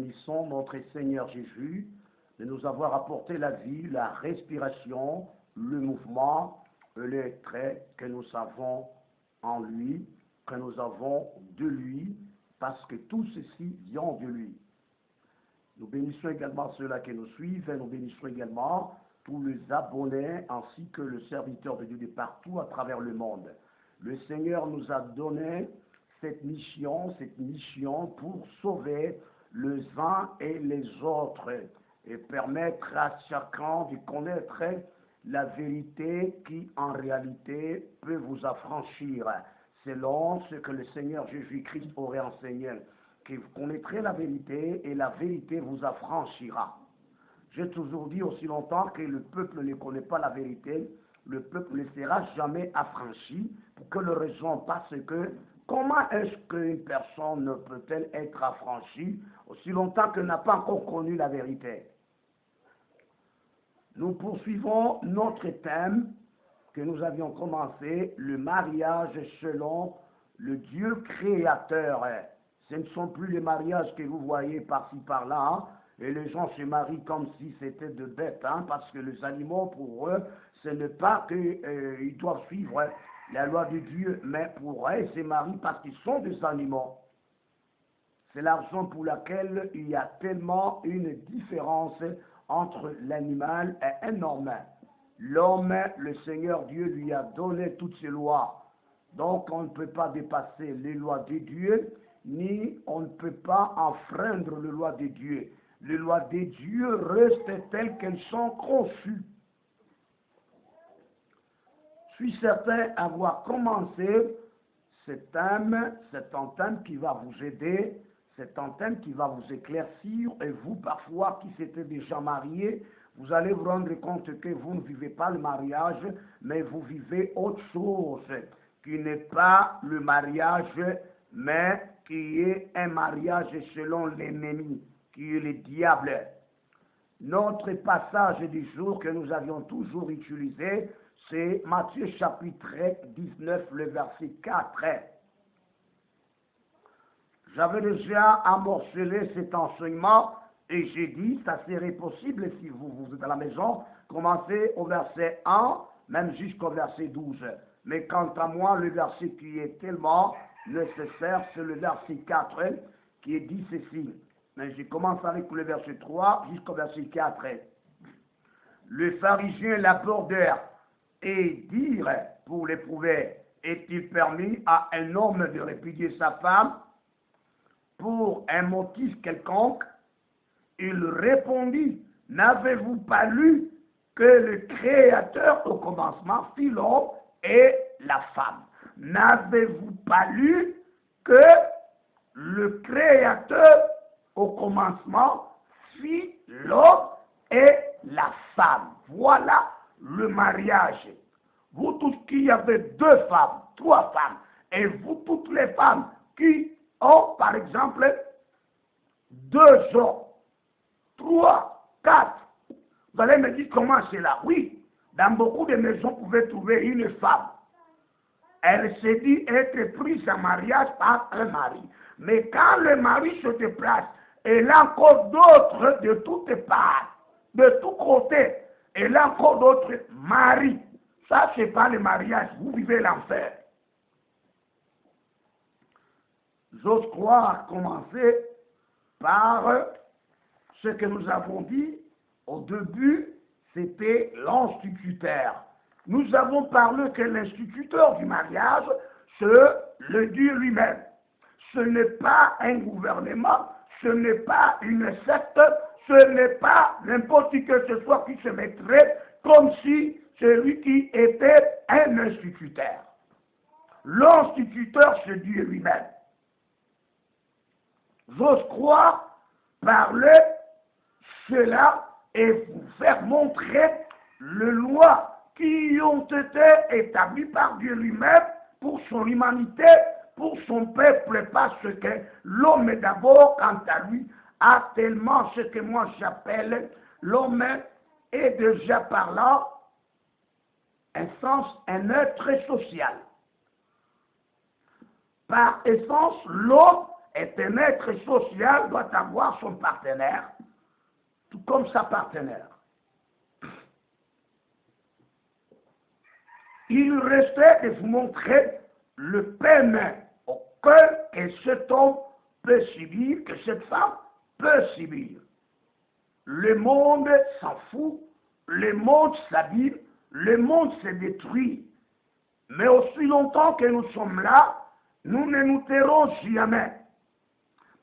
bénissons notre Seigneur Jésus de nous avoir apporté la vie, la respiration, le mouvement, les traits que nous avons en lui, que nous avons de lui, parce que tout ceci vient de lui. Nous bénissons également ceux-là qui nous suivent, et nous bénissons également tous les abonnés ainsi que le serviteur de Dieu de partout à travers le monde. Le Seigneur nous a donné cette mission pour sauver les uns et les autres et permettre à chacun de connaître la vérité qui en réalité peut vous affranchir selon ce que le Seigneur Jésus-Christ aurait enseigné, que vous connaîtrez la vérité et la vérité vous affranchira. J'ai toujours dit aussi longtemps que le peuple ne connaît pas la vérité, le peuple ne sera jamais affranchi, pour quelle raison? Parce que comment est-ce qu'une personne peut-elle être affranchie aussi longtemps qu'elle n'a pas encore connu la vérité? Nous poursuivons notre thème que nous avions commencé, le mariage selon le Dieu créateur. Ce ne sont plus les mariages que vous voyez par-ci par-là, hein, et les gens se marient comme si c'était de bêtes, hein, parce que les animaux, pour eux, ce n'est pas qu'ils doivent suivre la loi de Dieu, mais pour eux, ils se marient parce qu'ils sont des animaux. C'est la raison pour laquelle il y a tellement une différence entre l'animal et un homme. L'homme, le Seigneur Dieu lui a donné toutes ses lois. Donc on ne peut pas dépasser les lois de Dieu, ni on ne peut pas enfreindre les lois de Dieu. Les lois de Dieu restent telles qu'elles sont conçues. Je suis certain avoir commencé cet thème, c'est un thème qui va vous aider, c'est un thème qui va vous éclaircir, et vous, parfois, qui s'étaient déjà mariés, vous allez vous rendre compte que vous ne vivez pas le mariage, mais vous vivez autre chose, qui n'est pas le mariage, mais qui est un mariage selon l'ennemi, qui est le diable. Notre passage du jour que nous avions toujours utilisé, c'est Matthieu chapitre 19, le verset 4. J'avais déjà amorcelé cet enseignement et j'ai dit, ça serait possible si vous êtes à la maison, commencer au verset 1, même jusqu'au verset 12. Mais quant à moi, le verset qui est tellement nécessaire, c'est le verset 4 qui est dit ceci. Mais je commence avec le verset 3 jusqu'au verset 4. Le pharisien l'abordèrent et dirent pour l'éprouver, est-il permis à un homme de répudier sa femme pour un motif quelconque? Il répondit, n'avez-vous pas lu que le Créateur au commencement fit l'homme et la femme? N'avez-vous pas lu que le Créateur au commencement fit l'homme et la femme? Voilà le mariage. Vous tous qui avez 2 femmes, 3 femmes, et vous toutes les femmes qui ont, par exemple, 2 hommes, 3, 4, vous allez me dire comment c'est là. Oui, dans beaucoup de maisons, vous pouvez trouver une femme. Elle se dit être prise en mariage par un mari. Mais quand le mari se déplace, elle a encore d'autres de toutes parts, de tous côtés. Elle a encore d'autres maris. Ça, c'est pas le mariage. Vous vivez l'enfer. J'ose croire commencer par ce que nous avons dit au début, c'était l'instituteur. Nous avons parlé que l'instituteur du mariage, c'est le Dieu lui-même. Ce n'est pas un gouvernement, ce n'est pas une secte, ce n'est pas n'importe qui que ce soit qui se mettrait comme si celui qui était un instituteur. L'instituteur, c'est Dieu lui-même. J'ose croire parler cela et vous faire montrer les lois qui ont été établies par Dieu lui-même pour son humanité, pour son peuple, parce que l'homme d'abord, quant à lui, a tellement ce que moi j'appelle l'homme est déjà par là un être social. Par essence, l'homme est un être social, doit avoir son partenaire, tout comme sa partenaire. Il restait de vous montrer le peine au cœur que cet homme peut subir, que cette femme peut subir. Le monde s'en fout, le monde s'abîme, le monde se détruit. Mais aussi longtemps que nous sommes là, nous ne nous tairons jamais.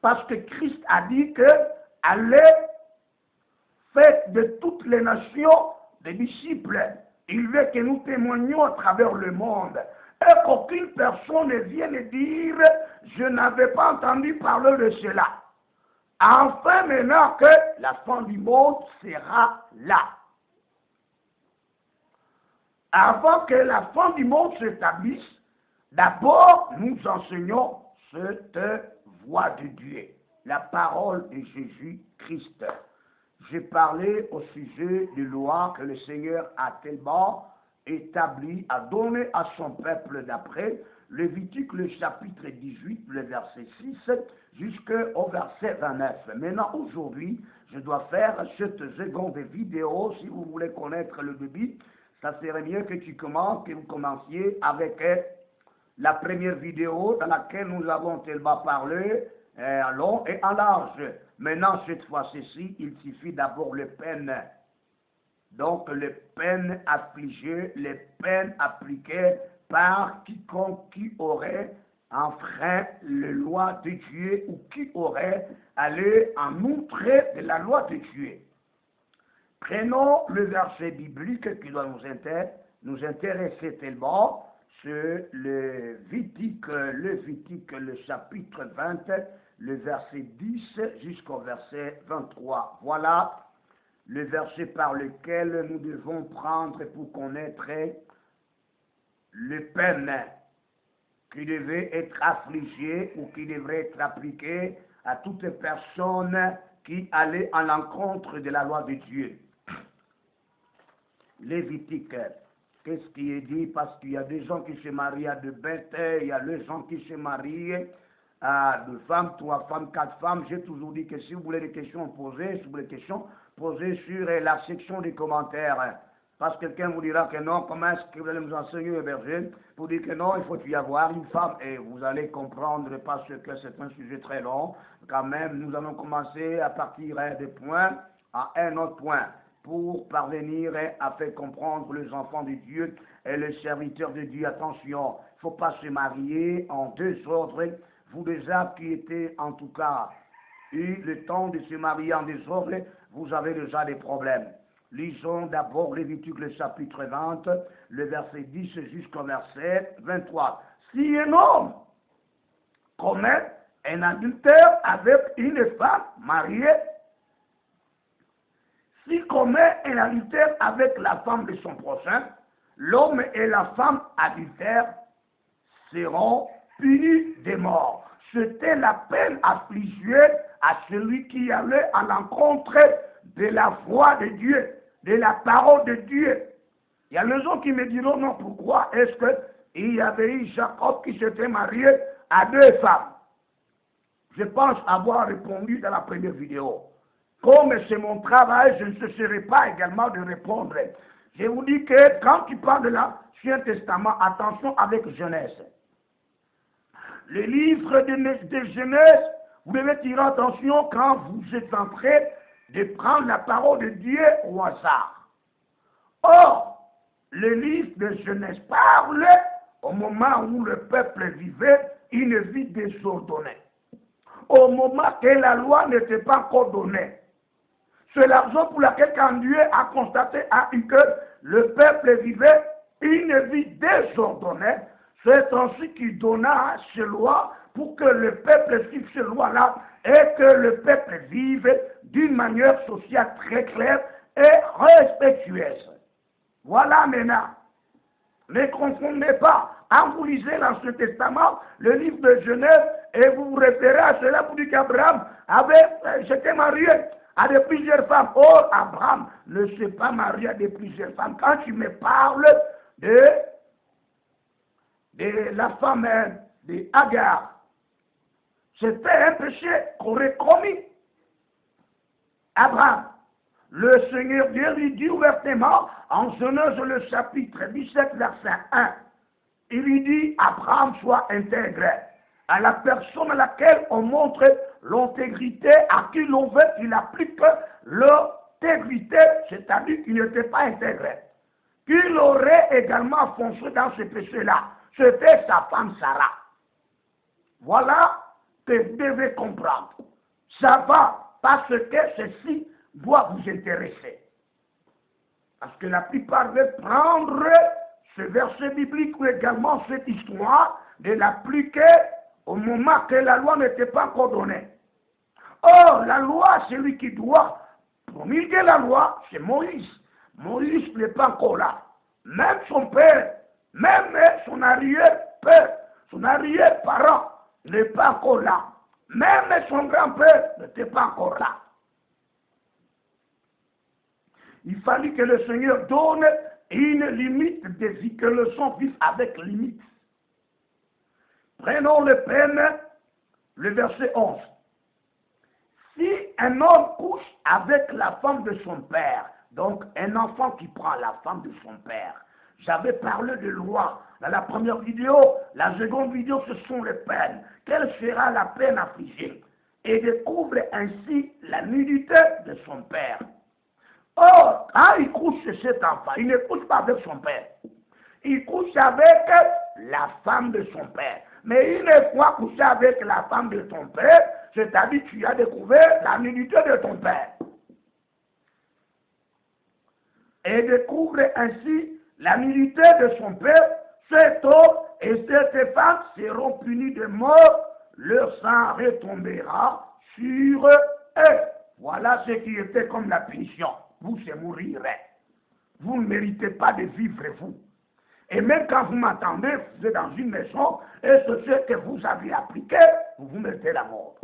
Parce que Christ a dit que allez, faites de toutes les nations des disciples. Il veut que nous témoignions à travers le monde. Et qu'aucune personne ne vienne dire je n'avais pas entendu parler de cela. Enfin, maintenant que la fin du monde sera là. Avant que la fin du monde s'établisse, d'abord nous enseignons cette voix de Dieu, la parole de Jésus-Christ. J'ai parlé au sujet des lois que le Seigneur a tellement établi, a donné à son peuple d'après Lévitique, le chapitre 18, le verset 6, jusqu'au verset 29. Maintenant, aujourd'hui, je dois faire cette seconde vidéo. Si vous voulez connaître le début, ça serait mieux que vous commenciez avec la première vidéo dans laquelle nous avons tellement parlé en long et en large. Maintenant, cette fois-ci, il suffit d'abord les peines. Donc, les peines affligées, les peines appliquées par quiconque qui aurait enfreint les lois de Dieu ou qui aurait allé en outre de la loi de Dieu. Prenons le verset biblique qui doit nous intéresser tellement, c'est le Lévitique, le chapitre 20, le verset 10 jusqu'au verset 23. Voilà le verset par lequel nous devons prendre pour connaître les peines qui devaient être affligées ou qui devraient être appliquées à toute personne qui allait à l'encontre de la loi de Dieu. Lévitique, qu'est-ce qui est dit? Parce qu'il y a des gens qui se marient à deux bêtes, il y a les gens qui se marient à deux femmes, trois femmes, quatre femmes. J'ai toujours dit que si vous voulez des questions posées, si vous voulez des questions, posez sur la section des commentaires. Parce que quelqu'un vous dira que non, comment est-ce que vous allez nous enseigner le berger? Pour dire que non, il faut y avoir une femme. Et vous allez comprendre, parce que c'est un sujet très long. Quand même, nous allons commencer à partir des points à un autre point, pour parvenir à faire comprendre les enfants de Dieu et les serviteurs de Dieu. Attention, il ne faut pas se marier en deux ordres. Vous déjà qui étiez en tout cas eu le temps de se marier en désordre, vous avez déjà des problèmes. Lisons d'abord Lévitique le chapitre 20, le verset 10 jusqu'au verset 23. Si un homme commet un adultère avec une femme mariée, s'il commet un adultère avec la femme de son prochain, l'homme et la femme adultères seront punis de mort. C'était la peine affligée à celui qui allait à l'encontre de la voix de Dieu, de la parole de Dieu. Il y a les gens qui me diront, non, pourquoi est-ce qu'il y avait eu Jacob qui s'était marié à deux femmes? Je pense avoir répondu dans la première vidéo. Comme c'est mon travail, je ne cesserai pas également de répondre. Je vous dis que quand tu parles de l'Ancien Testament, attention avec Genèse. Le livre de Genèse, vous devez tirer attention quand vous êtes en train de prendre la parole de Dieu au hasard. Or, le livre de Genèse parle au moment où le peuple vivait une vie désordonnée. Au moment que la loi n'était pas encore donnée. C'est la raison pour laquelle quand Dieu a constaté que le peuple vivait une vie désordonnée, c'est ainsi qu'il donna ces lois pour que le peuple suive ces lois-là et que le peuple vive d'une manière sociale très claire et respectueuse. Voilà maintenant. Ne confondez pas. Quand vous lisez l'Ancien Testament, le livre de Genèse, et vous vous référez à cela pour dire qu'Abraham s'était marié à de plusieurs femmes. Or, Abraham ne s'est pas marié à de plusieurs femmes. Quand tu me parles de la femme de Agar, C'était un péché qu'aurait commis Abraham. Le Seigneur Dieu lui dit ouvertement, en Genèse le chapitre 17, verset 1, il lui dit, Abraham soit intègre, à la personne à laquelle on montre l'intégrité, à qui l'on veut qu'il applique l'intégrité, c'est-à-dire qu'il n'était pas intègre, qu'il aurait également foncé dans ce péché-là. C'était sa femme Sarah. Voilà que vous devez comprendre. Ça va parce que ceci doit vous intéresser. Parce que la plupart veulent prendre ce verset biblique ou également cette histoire de l'appliquer au moment que la loi n'était pas encore donnée. Or, la loi, celui qui doit promulguer la loi, c'est Moïse. Moïse n'est pas encore là. Même son père, même son arrière-père, son arrière-parent n'est pas encore là. Même son grand-père n'était pas encore là. Il fallait que le Seigneur donne une limite de vie, que le sang vive avec limite. Prenons le peine, le verset 11. Si un homme couche avec la femme de son père, donc un enfant qui prend la femme de son père, j'avais parlé de loi dans la première vidéo, la seconde vidéo ce sont les peines. Quelle sera la peine infligée? Et découvre ainsi la nudité de son père. Or, quand il couche chez cet enfant, il ne couche pas avec son père. Il couche avec la femme de son père. Mais une fois couché avec la femme de ton père, c'est-à-dire tu as découvert la nudité de ton père. Et découvre ainsi la nudité de son père, cet homme et cette femme seront punis de mort, leur sang retombera sur eux. Voilà ce qui était comme la punition. Vous, c'est mourir. Vous ne méritez pas de vivre, vous. Et même quand vous m'entendez, vous êtes dans une maison, et ce que vous avez appliqué, vous vous mettez la mort.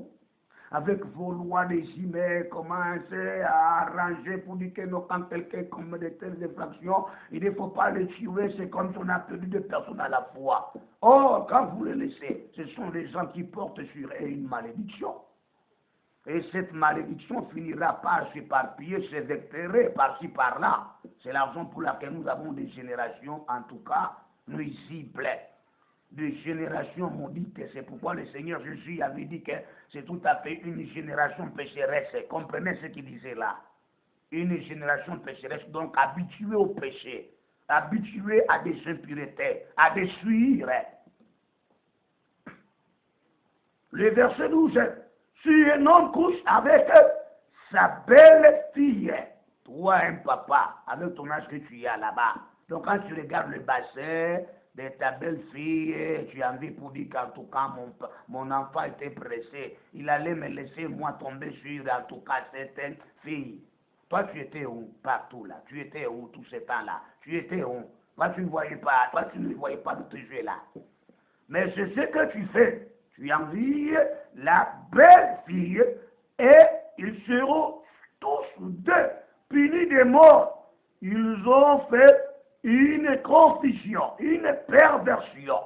Avec vos lois des emails, commencez à arranger pour dire que non, quand quelqu'un commet de telles infractions, il ne faut pas le tuer, c'est comme si on a perdu deux personnes à la fois. Or, quand vous les laissez, ce sont les gens qui portent sur eux une malédiction. Et cette malédiction finira par s'éparpiller, se vecteurer par-ci, par-là. C'est la raison pour laquelle nous avons des générations, en tout cas, nuisibles. Des générations maudites. C'est pourquoi le Seigneur Jésus avait dit que c'est tout à fait une génération pécheresse. Comprenez ce qu'il disait là. Une génération pécheresse, donc habituée au péché, habituée à des impuretés, à des souillures. Le verset 12. Si un homme couche avec sa belle fille, toi un papa, avec ton âge que tu as là-bas, donc quand tu regardes le bassin de ta belle-fille, tu as envie pour dire qu'en tout cas mon enfant était pressé, il allait me laisser moi tomber sur en tout cas cette fille. Toi tu étais où? Partout là. Tu étais où tout ce temps-là? Tu étais où? Toi tu ne voyais pas, de te jouer là. Mais c'est ce que tu fais. Tu envies la belle fille et ils seront tous deux punis de mort. Ils ont fait une confusion, une perversion.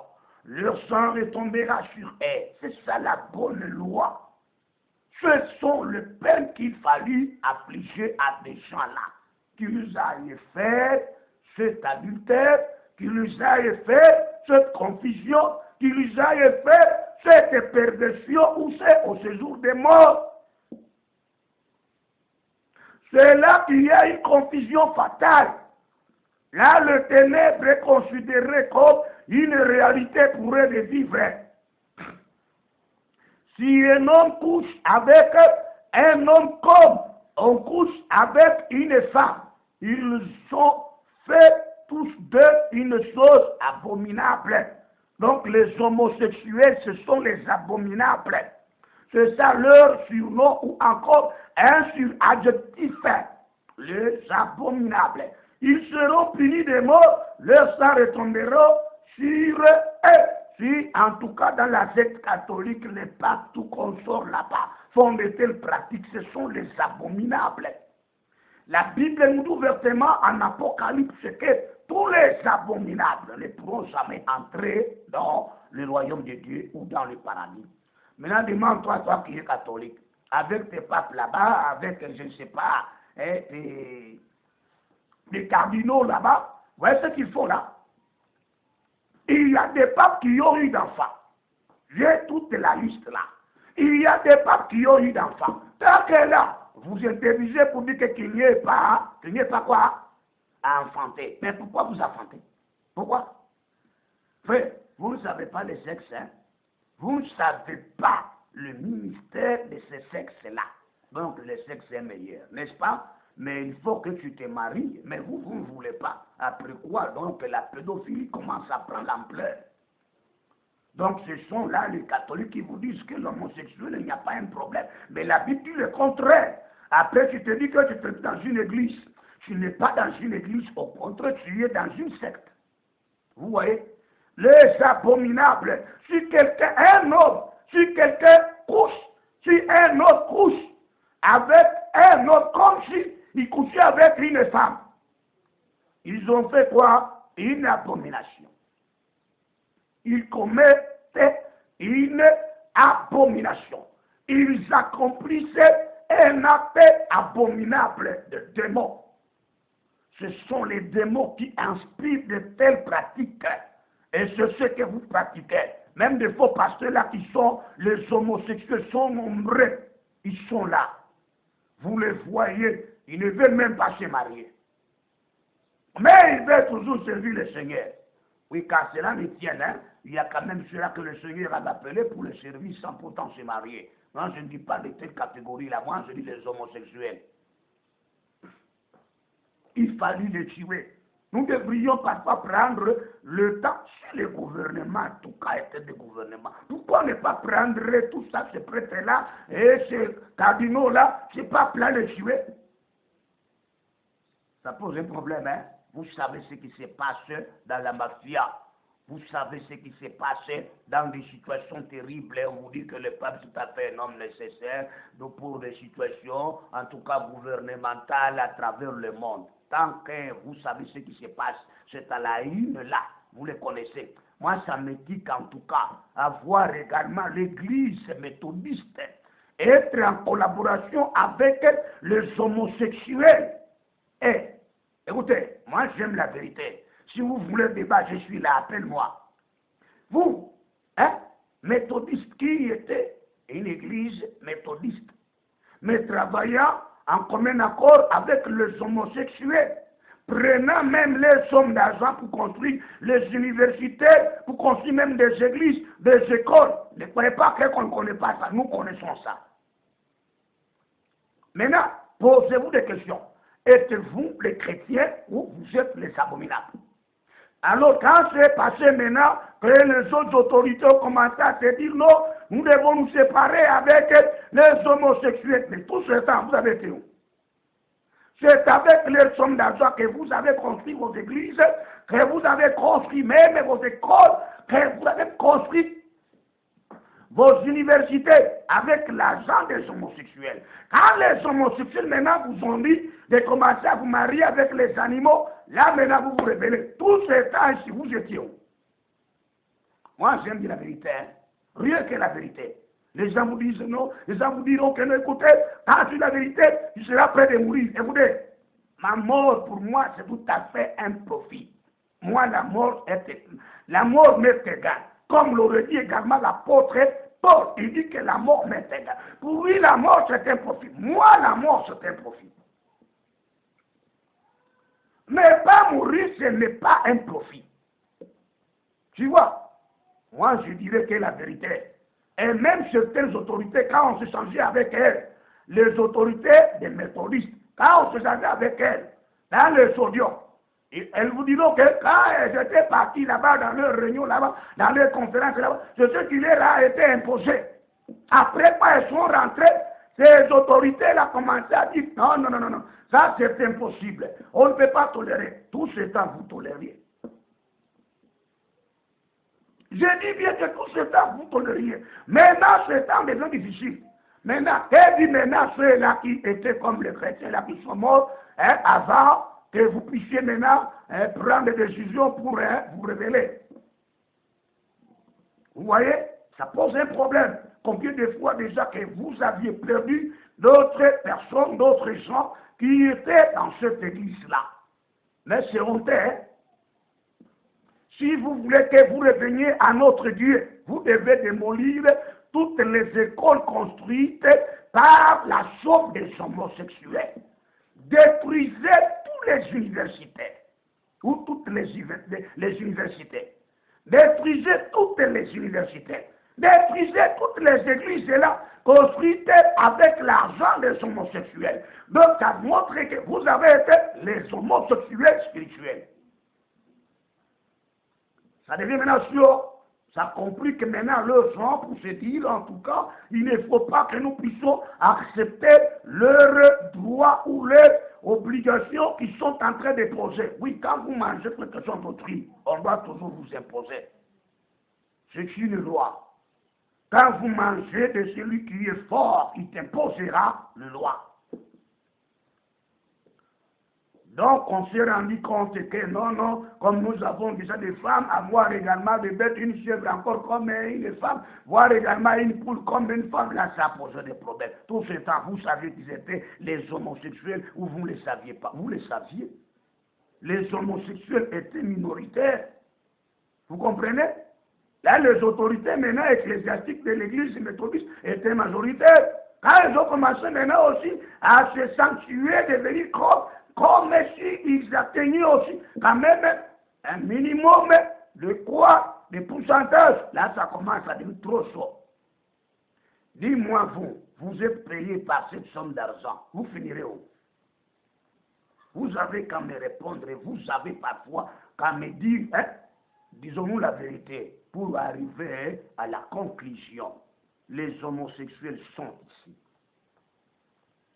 Leur sang retombera sur eux. C'est ça la bonne loi. Ce sont les peines qu'il fallut appliquer à des gens-là. Qu'ils aillent faire cet adultère, qu'ils aillent faire cette confusion, qu'ils aillent faire cette perversion ou c'est au séjour des morts. C'est là qu'il y a une confusion fatale. Là, le ténèbre est considéré comme une réalité pour eux de vivre. Si un homme couche avec un homme comme on couche avec une femme, ils ont fait tous deux une chose abominable. Donc les homosexuels, ce sont les abominables. C'est ça leur surnom ou encore un suradjectif. Les abominables. Ils seront punis de mort, leur sang retombera sur eux. Si, en tout cas, dans la secte catholique, les papes, tout consort là-bas, font de telles pratiques, ce sont les abominables. La Bible nous dit ouvertement en Apocalypse que tous les abominables ne pourront jamais entrer dans le royaume de Dieu ou dans le paradis. Maintenant, demande-toi, toi qui es catholique, avec tes papes là-bas, avec, je ne sais pas, des cardinaux là-bas, vous voyez ce qu'ils font là? Il y a des papes qui ont eu d'enfants. J'ai toute la liste là. Il y a des papes qui ont eu d'enfants. Tant que là, vous interdisez pour dire qu'il n'y ait pas quoi? À enfanter. Mais pourquoi vous enfantez? Pourquoi? Frère, vous ne savez pas les sexes, hein? Vous ne savez pas le ministère de ces sexes-là. Donc, le sexe est meilleur, n'est-ce pas? Mais il faut que tu te maries. Mais vous ne voulez pas. Après quoi, donc, la pédophilie commence à prendre l'ampleur. Donc, ce sont là les catholiques qui vous disent que l'homosexuel, il n'y a pas un problème. Mais la Bible dit le contraire. Après, tu te dis que tu es dans une église. Tu n'es pas dans une église. Au contraire, tu es dans une secte. Vous voyez? Les abominables. Si quelqu'un, un homme, si quelqu'un couche, si un autre couche avec un autre, comme si il couchait avec une femme, ils ont fait quoi? Une abomination. Ils commettaient une abomination. Ils accomplissaient un acte abominable de démons. Ce sont les démons qui inspirent de telles pratiques. Et c'est ce que vous pratiquez. Même des faux pasteurs là qui sont, les homosexuels sont nombreux. Ils sont là. Vous les voyez, ils ne veulent même pas se marier. Mais ils veulent toujours servir le Seigneur. Oui, car cela ne tienne, hein. Il y a quand même cela que le Seigneur a appelé pour le service sans pourtant se marier. Non, je ne dis pas de telle catégorie là, moi je dis les homosexuels. Il fallait les tuer. Nous devrions parfois prendre le temps, si le gouvernement, en tout cas, était des gouvernements. Pourquoi ne pas prendre tout ça, ces prêtres-là, et ces cardinaux-là, c'est pas plein de tuer? Ça pose un problème, hein? Vous savez ce qui se passe dans la mafia. Vous savez ce qui s'est passé dans des situations terribles. On vous dit que le peuple est tout à fait un homme nécessaire pour des situations, en tout cas gouvernementales, à travers le monde. Tant que vous savez ce qui se passe, c'est à la une là, vous le connaissez. Moi, ça me dit qu'en tout cas, avoir également l'église méthodiste, être en collaboration avec les homosexuels. Et, écoutez, moi j'aime la vérité. Si vous voulez débat, je suis là, appelle-moi. Vous, hein, méthodiste, qui était une église méthodiste, mais travaillant en commun accord avec les homosexuels, prenant même les sommes d'argent pour construire les universités, pour construire même des églises, des écoles. Ne croyez pas qu'on ne connaît pas ça, nous connaissons ça. Maintenant, posez-vous des questions. Êtes-vous les chrétiens ou vous êtes les abominables? Alors, quand c'est passé maintenant que les autres autorités ont commencé à se dire non, nous devons nous séparer avec les homosexuels. Mais tout ce temps, vous avez été où? C'est avec les sommes d'argent que vous avez construit vos églises, que vous avez construit même vos écoles, que vous avez construit vos universités avec l'argent des homosexuels. Quand les homosexuels maintenant vous ont dit de commencer à vous marier avec les animaux, là maintenant vous vous révélez. Tout ce temps ici, vous étiez où? Moi j'aime dire la vérité, hein? Rien que la vérité. Les gens vous disent non, les gens vous diront que non, écoutez, quand tu dis la vérité, tu seras prêt de mourir. Écoutez, ma mort pour moi c'est tout à fait un profit. Moi la mort m'est égale. Comme l'aurait dit également l'apôtre Paul, il dit que la mort m'est égale. Pour lui, la mort, c'est un profit. Moi, la mort, c'est un profit. Mais pas mourir, ce n'est pas un profit. Tu vois, moi, je dirais que la vérité. Et même certaines autorités, quand on se changeait avec elles, les autorités des méthodistes, quand on se changeait avec elles, dans les sodium, elles vous diront que quand elles étaient parties là-bas, dans leur réunion là-bas, dans leur conférence là-bas, c'est ce qui leur a été imposé. Après, quand elles sont rentrées, ces autorités-là commencé à dire non, non, non, non, non, ça c'est impossible. On ne peut pas tolérer. Tout ce temps, vous tolériez. Je dis bien que tout ce temps, vous tolériez. Maintenant, ce temps devient difficile. Maintenant, et dit maintenant ceux-là qui étaient comme les chrétiens, là qui sont morts, hein, avant que vous puissiez maintenant prendre des décisions pour vous révéler. Vous voyez, ça pose un problème. combien de fois déjà que vous aviez perdu d'autres personnes, d'autres gens qui étaient dans cette église-là. Mais c'est honteux, hein? Si vous voulez que vous reveniez à notre Dieu, vous devez démolir toutes les écoles construites par la sauve des homosexuels. Détruisez tous les universités, ou toutes les universités. Détruisez toutes les universités. Détruisez toutes les églises là, construites avec l'argent des homosexuels. Donc ça montre que vous avez été les homosexuels spirituels. Ça devient maintenant sûr. Ça compris que maintenant leurs gens, pour se dire en tout cas, il ne faut pas que nous puissions accepter leurs droits ou leurs obligations qu'ils sont en train de poser. Oui, quand vous mangez quelque chose d'autrui, on doit toujours vous imposer. C'est une loi. Quand vous mangez de celui qui est fort, il t'imposera la loi. Donc, on s'est rendu compte que non, comme nous avons déjà des femmes, avoir également des bêtes, une chèvre encore comme une femme, voir également une poule comme une femme, là, ça pose des problèmes. Tout ce temps, vous saviez qu'ils étaient les homosexuels ou vous ne les saviez pas? Vous les saviez. Les homosexuels étaient minoritaires. Vous comprenez? Là, les autorités maintenant ecclésiastiques de l'église méthodiste étaient majoritaires. Quand ils ont commencé maintenant aussi à se sanctuer, devenir comme si ils atteignaient aussi quand même un minimum de quoi, de pourcentage. Là, ça commence à devenir trop chaud. Dis-moi, vous êtes payé par cette somme d'argent. Vous finirez où? Vous avez qu'à me répondre, vous avez parfois qu'à me dire, hein, disons-nous la vérité, pour arriver à la conclusion. Les homosexuels sont ici.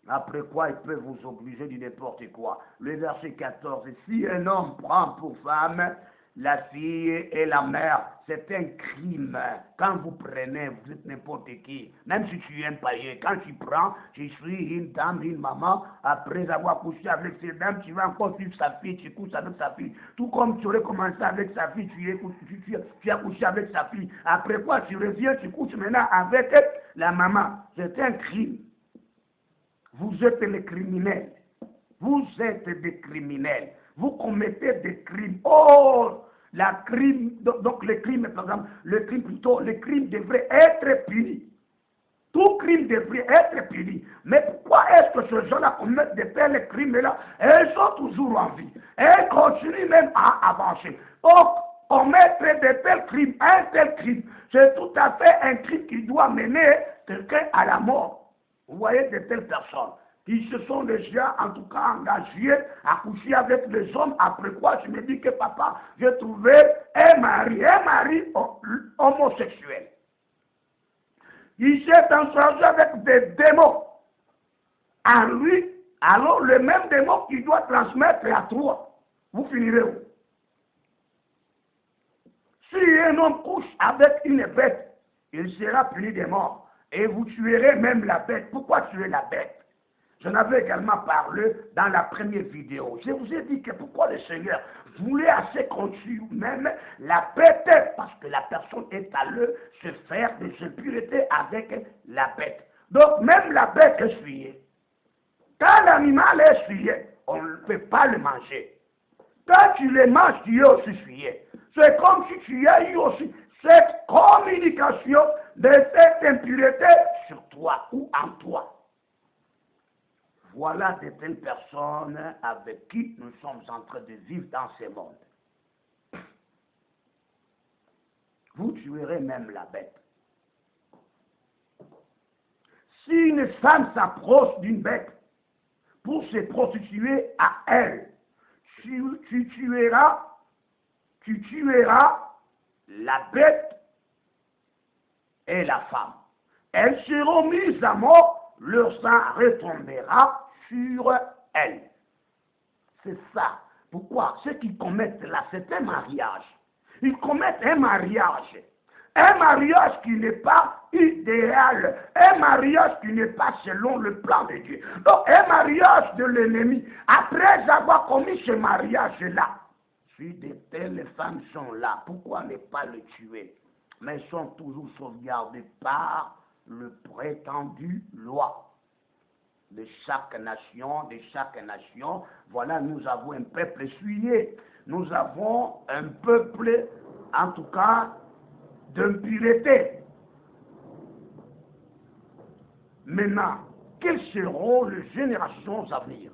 Après quoi, ils peuvent vous obliger de n'importe quoi. Le verset 14, si un homme prend pour femme la fille et la mère, c'est un crime. Quand vous prenez, vous êtes n'importe qui. Même si tu es un païen, quand tu prends, je suis une dame, une maman, après avoir couché avec ces dames, tu vas encore suivre sa fille, tu couches avec sa fille. Tout comme tu aurais commencé avec sa fille, tu as couché avec sa fille. Après quoi, tu reviens, tu couches maintenant avec la maman. C'est un crime. Vous êtes les criminels. Vous êtes des criminels. Vous commettez des crimes. Oh, donc le crime, par exemple, le crime devrait être puni. Tout crime devrait être puni. Mais pourquoi est-ce que ces gens-là commettent de tels crimes-là? Elles sont toujours en vie. Elles continuent même à avancer. Donc, commettre de tels crimes, un tel crime, c'est tout à fait un crime qui doit mener quelqu'un à la mort. Vous voyez de telles personnes qui se sont déjà, en tout cas, engagés à coucher avec les hommes. Après quoi, je me dis que papa, j'ai trouvé un mari homosexuel. Il s'est enchangé avec des démons. En lui, alors le même démon qui doit transmettre à toi, vous finirez où? Si un homme couche avec une bête, il sera puni de mort. Et vous tuerez même la bête. Pourquoi tuer la bête? J'en avais également parlé dans la première vidéo. Je vous ai dit que pourquoi le Seigneur voulait assez qu'on tue même la bête, parce que la personne est allée se faire des impuretés avec la bête. Donc même la bête est souillée. Quand l'animal est souillé, on ne peut pas le manger. Quand tu le manges, tu es aussi souillé. C'est comme si tu as eu aussi cette communication de cette impureté sur toi ou en toi. Voilà de telles personnes avec qui nous sommes en train de vivre dans ce monde. Vous tuerez même la bête. Si une femme s'approche d'une bête pour se prostituer à elle, tu tueras la bête et la femme. Elles seront mises à mort, leur sang retombera sur elles. C'est ça. Pourquoi? Ceux qui commettent là, c'est un mariage. Ils commettent un mariage. Un mariage qui n'est pas idéal. Un mariage qui n'est pas selon le plan de Dieu. Donc, un mariage de l'ennemi. Après avoir commis ce mariage-là, si de telles femmes sont là, pourquoi ne pas le tuer? Mais elles sont toujours sauvegardées par le prétendu loi de chaque nation, voilà, nous avons un peuple souillé, nous avons un peuple, en tout cas, d'impureté. Maintenant, quelles seront les générations à venir?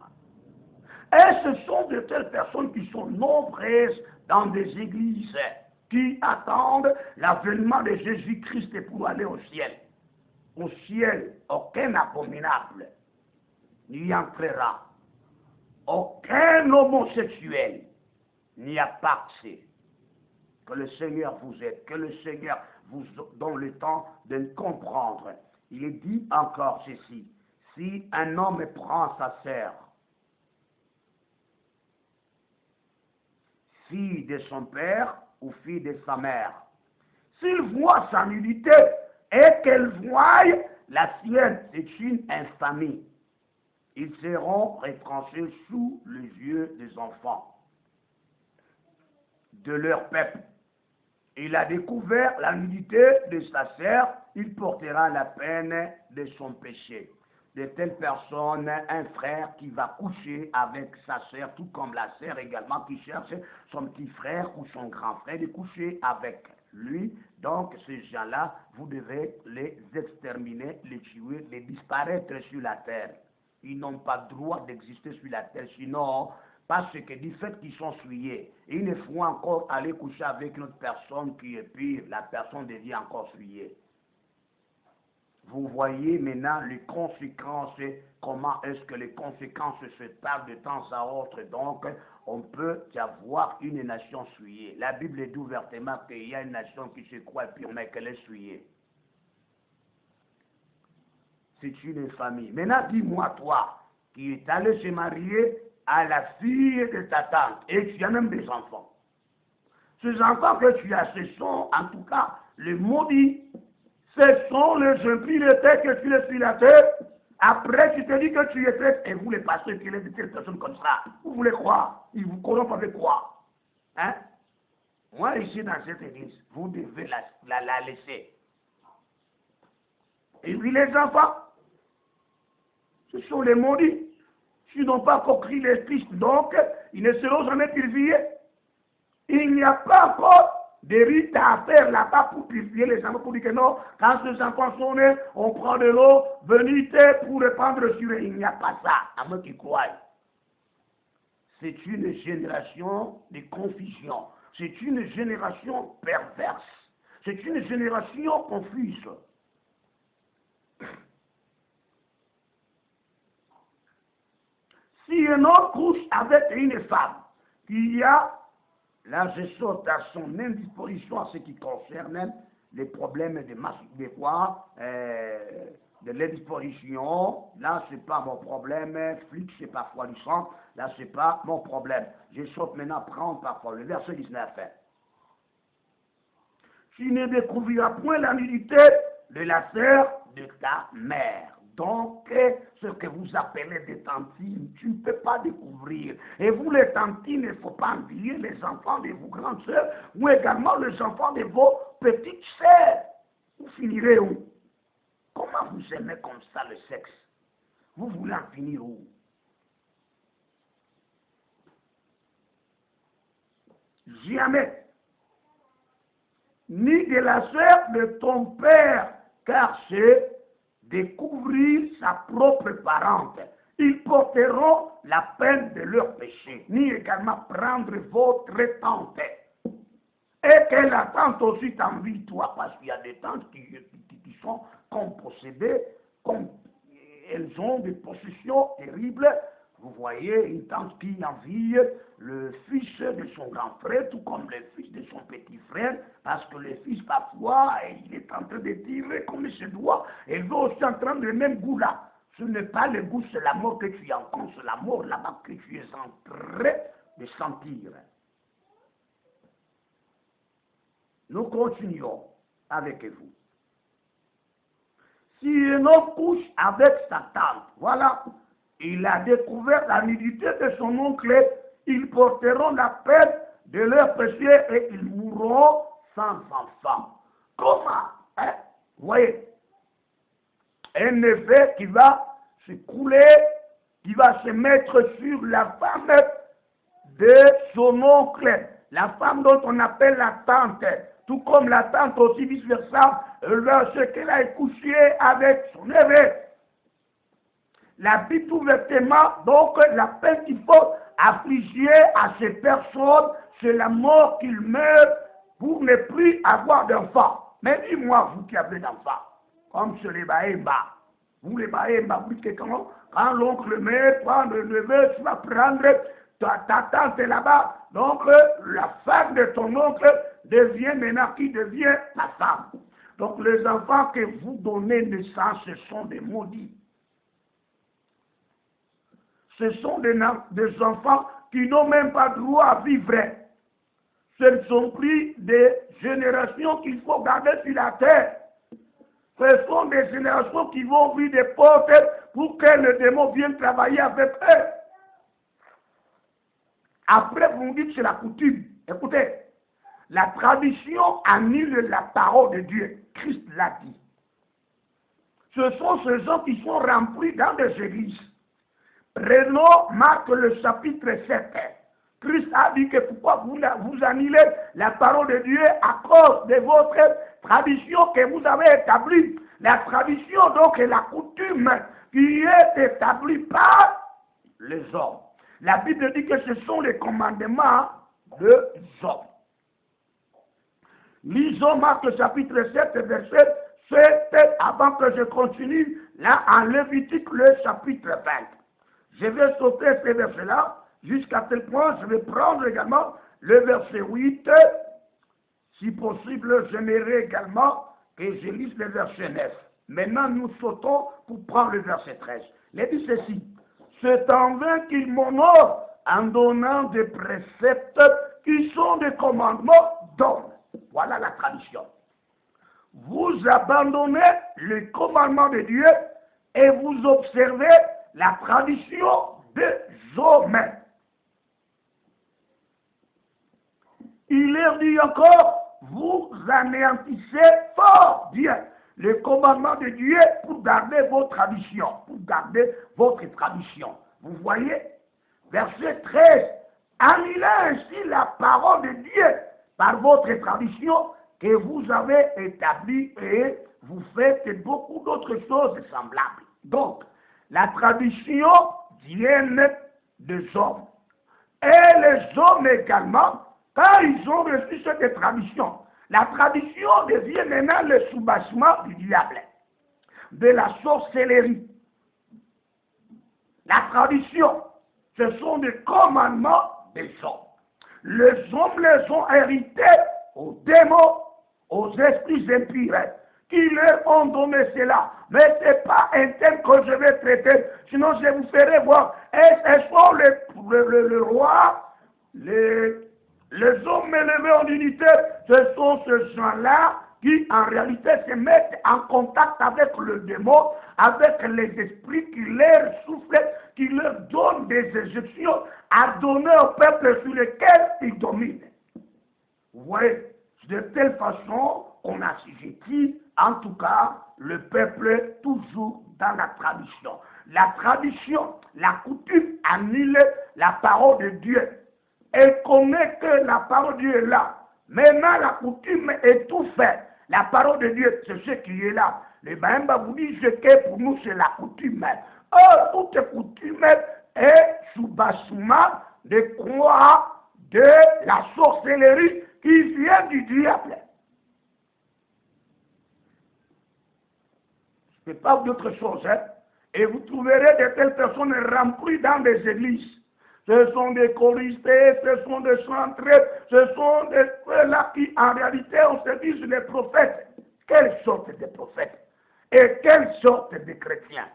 Et ce sont de telles personnes qui sont nombreuses dans des églises, qui attendent l'avènement de Jésus-Christ pour aller au ciel. Au ciel, aucun abominable n'y entrera. Aucun homosexuel n'y a pas accès. Que le Seigneur vous aide, que le Seigneur vous donne le temps de comprendre. Il est dit encore ceci: si un homme prend sa sœur, fille de son père ou fille de sa mère, s'il voit sa nudité et qu'elle voie la sienne, c'est une infamie. Ils seront retranchés sous les yeux des enfants de leur peuple. Il a découvert la nudité de sa sœur, il portera la peine de son péché. De telles personnes, un frère qui va coucher avec sa sœur, tout comme la sœur également qui cherche son petit frère ou son grand frère de coucher avec lui. Donc ces gens-là, vous devez les exterminer, les tuer, les disparaître sur la terre. Ils n'ont pas le droit d'exister sur la terre, sinon, parce que du fait qu'ils sont souillés, il ne faut encore aller coucher avec une autre personne qui est pire, la personne devient encore souillée. Vous voyez maintenant les conséquences, comment est-ce que les conséquences se parlent de temps à autre. Donc, on peut y avoir une nation souillée. La Bible dit ouvertement qu'il y a une nation qui se croit pure, mais qu'elle est souillée. C'est une famille. Maintenant, dis-moi, toi, qui est allé se marier à la fille de ta tante, et tu as même des enfants. Ces enfants que tu as, ce sont, en tout cas, les maudits. Ce sont les impuretés que tu es sur la terre. Après, tu te dis que tu es traite, et vous, les pasteurs, qui êtes de telles personnes comme ça, vous voulez croire? Ils vous corrompent avec quoi? Hein? Moi, ici, dans cette église, vous devez la laisser. Et puis, les enfants, ce sont les maudits. S'ils n'ont pas compris les Christ, donc, ils ne seront jamais purifiés. Il n'y a pas encore de rites à faire là-bas pour purifier les enfants, pour dire que non, quand ces enfants sont nés, on prend de l'eau, venez pour répandre sur eux. Il n'y a pas ça, à moins qu'ils croient. C'est une génération de confusion. C'est une génération perverse. C'est une génération confuse. Si un homme couche avec une femme, il y a, là je saute à son indisposition à ce qui concerne les problèmes de l'indisposition, là c'est pas mon problème, flic c'est parfois du sang, là c'est pas mon problème. Je saute maintenant prendre parfois le verset 19. Tu ne découvriras point la nudité de la sœur de ta mère. Donc, ce que vous appelez des tantines, tu ne peux pas découvrir. Et vous, les tantines, il ne faut pas envier les enfants de vos grandes sœurs ou également les enfants de vos petites sœurs. Vous finirez où? Comment vous aimez comme ça le sexe? Vous voulez en finir où? Jamais. Ni de la sœur de ton père, car c'est découvrir sa propre parente. Ils porteront la peine de leur péché, ni également prendre votre tante. Et que la tante aussi t'envie, toi, parce qu'il y a des tantes qui sont comme possédées, comme elles ont des possessions terribles. Vous voyez, une tante qui envie le fils de son grand frère, tout comme le fils de son petit frère, parce que le fils, parfois, il est en train de tirer comme il se doit, et il veut aussi entendre le même goût là. Ce n'est pas le goût, c'est la mort que tu encontres, c'est la mort là-bas que tu es en train de sentir. Nous continuons avec vous. Si un homme couche avec sa tante, voilà, il a découvert la nudité de son oncle, ils porteront la peine de leur péché et ils mourront sans enfant. Comment? Hein? Vous voyez? un effet qui va se couler, qui va se mettre sur la femme de son oncle, la femme dont on appelle la tante. Tout comme la tante aussi, vice-versa, lorsqu'elle a couché avec son neveu. La Bible tout ouvertement, donc la peine qu'il faut affliger à ces personnes, c'est la mort qu'ils meurent pour ne plus avoir d'enfants. Mais dis-moi, vous qui avez d'enfants, comme sur les Baïmba, vous les Baïmba, vous dites que quand l'oncle meurt, prend le neveu, tu vas prendre ta tante là-bas, donc la femme de ton oncle devient maintenant qui devient ta femme. Donc les enfants que vous donnez naissance, ce sont des maudits. Ce sont des enfants qui n'ont même pas droit à vivre. Ce ne sont plus des générations qu'il faut garder sur la terre. Ce sont des générations qui vont ouvrir des portes pour que le démon vienne travailler avec eux. Après, vous me dites que c'est la coutume. Écoutez, la tradition annule la parole de Dieu. Christ l'a dit. Ce sont ces gens qui sont remplis dans des églises. Prenons Marc le chapitre 7. Christ a dit que pourquoi vous annulez la parole de Dieu à cause de votre tradition que vous avez établie. La tradition donc est la coutume qui est établie par les hommes. La Bible dit que ce sont les commandements des hommes. Lisons Marc chapitre 7, verset 7, avant que je continue, là en Lévitique le chapitre 20. Je vais sauter ce verset-là, jusqu'à tel point, je vais prendre également le verset 8. Si possible, j'aimerais également que je lise le verset 9. Maintenant, nous sautons pour prendre le verset 13. Il dit ceci. C'est en vain qu'ils m'honorent en donnant des préceptes qui sont des commandements d'hommes. Voilà la tradition. Vous abandonnez le commandement de Dieu et vous observez la tradition des hommes. Il leur dit encore, vous anéantissez fort bien le commandement de Dieu pour garder vos traditions, pour garder votre tradition. Vous voyez, verset 13, annulez ainsi la parole de Dieu par votre tradition que vous avez établie et vous faites beaucoup d'autres choses semblables. Donc, la tradition vient des hommes. Et les hommes également, quand ils ont reçu cette tradition, la tradition devient maintenant le soubassement du diable, de la sorcellerie. La tradition, ce sont des commandements des hommes. Les hommes les ont hérités aux démons, aux esprits impurs, qui leur ont donné cela. Mais ce n'est pas un thème que je vais traiter, sinon je vous ferai voir. Et ce sont le roi, les hommes élevés en unité, ce sont ces gens-là qui en réalité se mettent en contact avec le démon, avec les esprits qui leur soufflent, qui leur donnent des injections à donner au peuple sur lequel ils dominent. Vous voyez, de telle façon, on assujettit en tout cas le peuple toujours dans la tradition. La tradition, la coutume annule la parole de Dieu. Et connaît que la parole de Dieu est là. Maintenant, la coutume est tout fait. La parole de Dieu, c'est ce qui est là. Les Baïmba vous disent que pour nous, c'est la coutume. Or, toute coutume est soubassement de croix de la sorcellerie qui vient du diable. Je ne peux pas vous dire autre chose. Et vous trouverez de telles personnes remplies dans des églises. Ce sont des choristes, ce sont des chantres, ce sont des ceux-là qui, en réalité, on se dit les prophètes. Quelle sorte de prophètes? Et quelle sorte de chrétiens?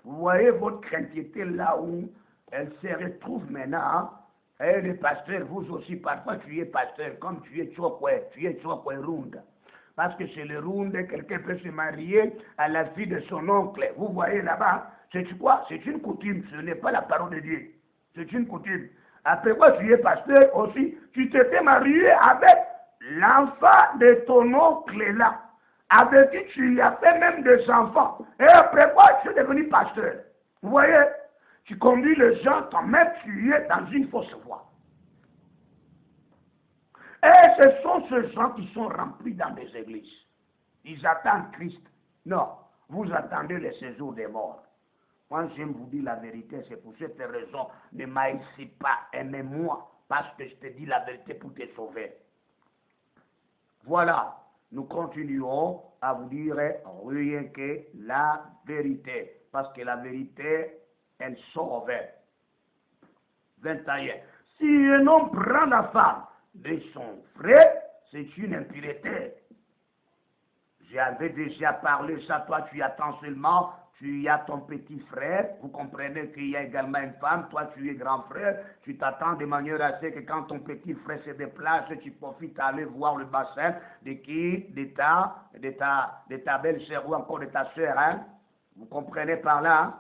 Vous voyez votre craintivité là où elle se retrouve maintenant. Et les pasteurs, vous aussi, parfois tu es pasteur, comme tu es Chokwe Runda. Parce que chez le Runda, quelqu'un peut se marier à la fille de son oncle. Vous voyez là-bas, c'est quoi? C'est une coutume, ce n'est pas la parole de Dieu. C'est une coutume. Après quoi, tu es pasteur aussi, tu t'étais marié avec l'enfant de ton oncle là. avec qui tu as fait même des enfants. Et après quoi, tu es devenu pasteur. Vous voyez, tu conduis les gens quand même tu es dans une fausse voie. Et ce sont ces gens qui sont remplis dans des églises. Ils attendent Christ. Non, vous attendez le séjour des morts. Moi, j'aime vous dire la vérité, c'est pour cette raison, ne m'haïssez pas, aimez-moi, parce que je te dis la vérité pour te sauver. Voilà, nous continuons à vous dire rien que la vérité, parce que la vérité, elle sauve. 21. Si un homme prend la femme de son frère, c'est une impureté. J'avais déjà parlé ça, toi tu attends seulement, tu as ton petit frère, vous comprenez qu'il y a également une femme, toi tu es grand frère, tu t'attends de manière à ce que quand ton petit frère se déplace, tu profites d'aller voir le bassin de qui, de ta belle-sœur ou encore de ta sœur, hein? Vous comprenez par là, hein?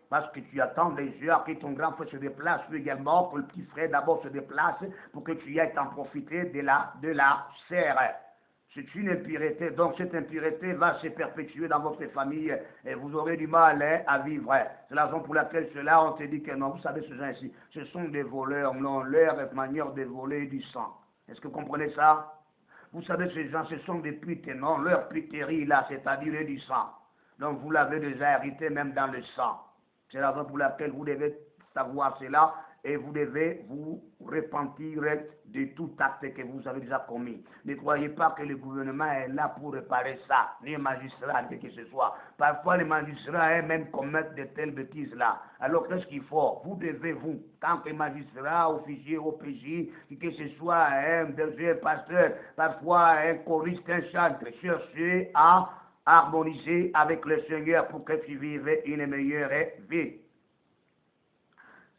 Parce que tu attends déjà que ton grand frère se déplace, lui également, que le petit frère d'abord se déplace, pour que tu ailles t'en profiter de la sœur. C'est une impureté, donc cette impureté va se perpétuer dans votre famille et vous aurez du mal à vivre. C'est la raison pour laquelle cela, on te dit que non, vous savez ce gens ici, ce sont des voleurs, non, leur manière de voler du sang. Est-ce que vous comprenez ça? Vous savez ces gens, ce sont des putes, non, leur puterie là, c'est-à-dire du sang. Donc vous l'avez déjà hérité même dans le sang. C'est la raison pour laquelle vous devez savoir cela et vous devez vous repentir de tout acte que vous avez déjà commis. Ne croyez pas que le gouvernement est là pour réparer ça, ni les magistrats, ni que ce soit. Parfois, les magistrats même commettent de telles bêtises-là. Alors, qu'est-ce qu'il faut? Vous devez, vous, tant que magistrat, officier, OPJ, que ce soit un berger, un pasteur, parfois un choriste, un chantre, chercher à harmoniser avec le Seigneur pour que tu vives une meilleure vie.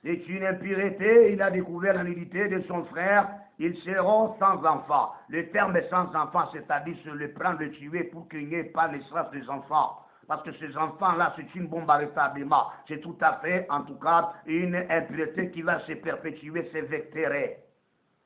C'est une impureté, il a découvert la nudité de son frère, ils seront sans enfants. Le terme est sans enfants, c'est-à-dire se le prendre, le tuer pour qu'il n'y ait pas l'essence des enfants. Parce que ces enfants-là, c'est une bombe à retardement. C'est tout à fait, en tout cas, une impureté qui va se perpétuer, se vectérer.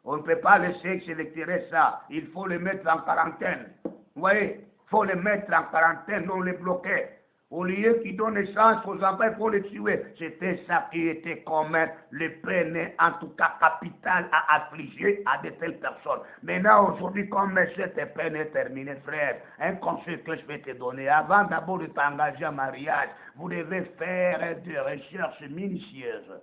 On ne peut pas laisser se vectérer ça. Il faut le mettre en quarantaine. Vous voyez, il faut le mettre en quarantaine, non le bloquer. Au lieu qu'il donne naissance aux enfants, il faut les tuer. C'était ça qui était comme le peine, en tout cas capital, à affliger à de telles personnes. Maintenant, aujourd'hui, comme cette peine est terminée, frère, un conseil que je vais te donner, avant d'abord de t'engager en mariage, vous devez faire des recherches minutieuses.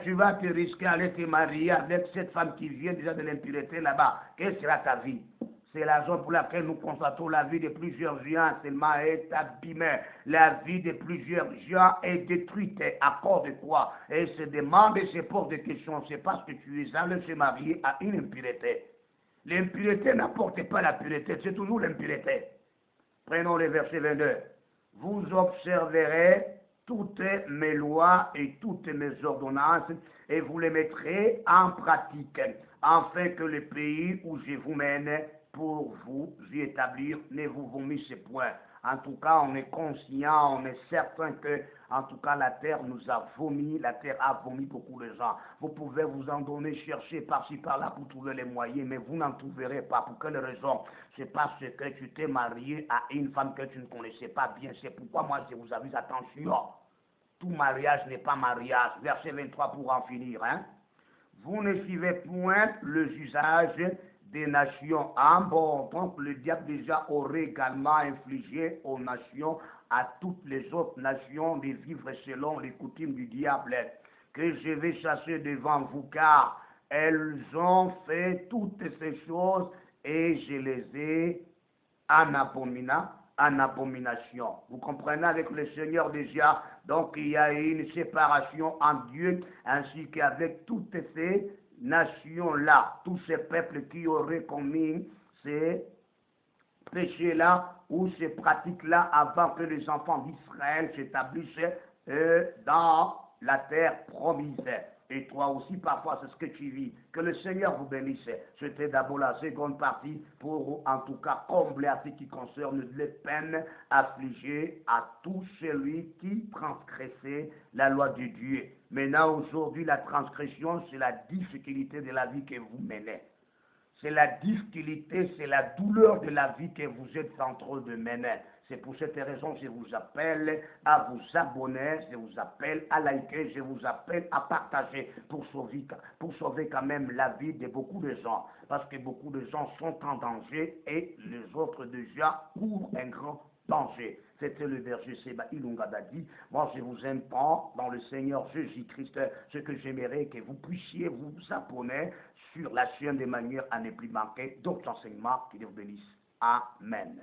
Tu vas te risquer à aller te marier avec cette femme qui vient déjà de l'impureté là-bas. Quelle sera ta vie? C'est la raison pour laquelle nous constatons la vie de plusieurs gens seulement est abîmée. La vie de plusieurs gens est détruite. À cause de quoi? Et se demande et se pose des questions. C'est parce que tu es allé se marier à une impureté. L'impureté n'apporte pas la pureté, c'est toujours l'impureté. Prenons le verset 22. Vous observerez toutes mes lois et toutes mes ordonnances et vous les mettrez en pratique, afin que le pays où je vous mène pour vous y établir ne vous vomisse point. En tout cas, on est conscient, on est certain que, en tout cas, la terre nous a vomi, la terre a vomi beaucoup de gens. Vous pouvez vous en donner, chercher par-ci, par-là pour trouver les moyens, mais vous n'en trouverez pas. Pour quelle raison? C'est parce que tu t'es marié à une femme que tu ne connaissais pas bien. C'est pourquoi moi, je vous avise, attention. Tout mariage n'est pas mariage. Verset 23 pour en finir. Hein? Vous ne suivez point le usage des nations. Bon, donc le diable déjà aurait également infligé aux nations, à toutes les autres nations, de vivre selon les coutumes du diable, que je vais chasser devant vous, car elles ont fait toutes ces choses et je les ai en abomination. Vous comprenez avec le Seigneur déjà, donc il y a une séparation entre Dieu ainsi qu'avec toutes ces nations-là, tous ces peuples qui auraient commis ces péchés-là ou ces pratiques-là avant que les enfants d'Israël s'établissent dans la terre promise. Et toi aussi, parfois, c'est ce que tu vis. Que le Seigneur vous bénisse. C'était d'abord la seconde partie pour, en tout cas, combler à ce qui concerne les peines affligées à tout celui qui transgressait la loi de Dieu. Maintenant, aujourd'hui, la transgression, c'est la difficulté de la vie que vous menez. c'est la difficulté, c'est la douleur de la vie que vous êtes en train de mener. C'est pour cette raison que je vous appelle à vous abonner, je vous appelle à liker, je vous appelle à partager pour sauver quand même la vie de beaucoup de gens. Parce que beaucoup de gens sont en danger et les autres déjà courent un grand danger. C'était le verset Seba Ilungada dit, moi je vous aime pas dans le Seigneur Jésus-Christ, ce que j'aimerais que vous puissiez vous abonner sur la chaîne de manière à ne plus manquer d'autres enseignements qui vous bénissent. Amen.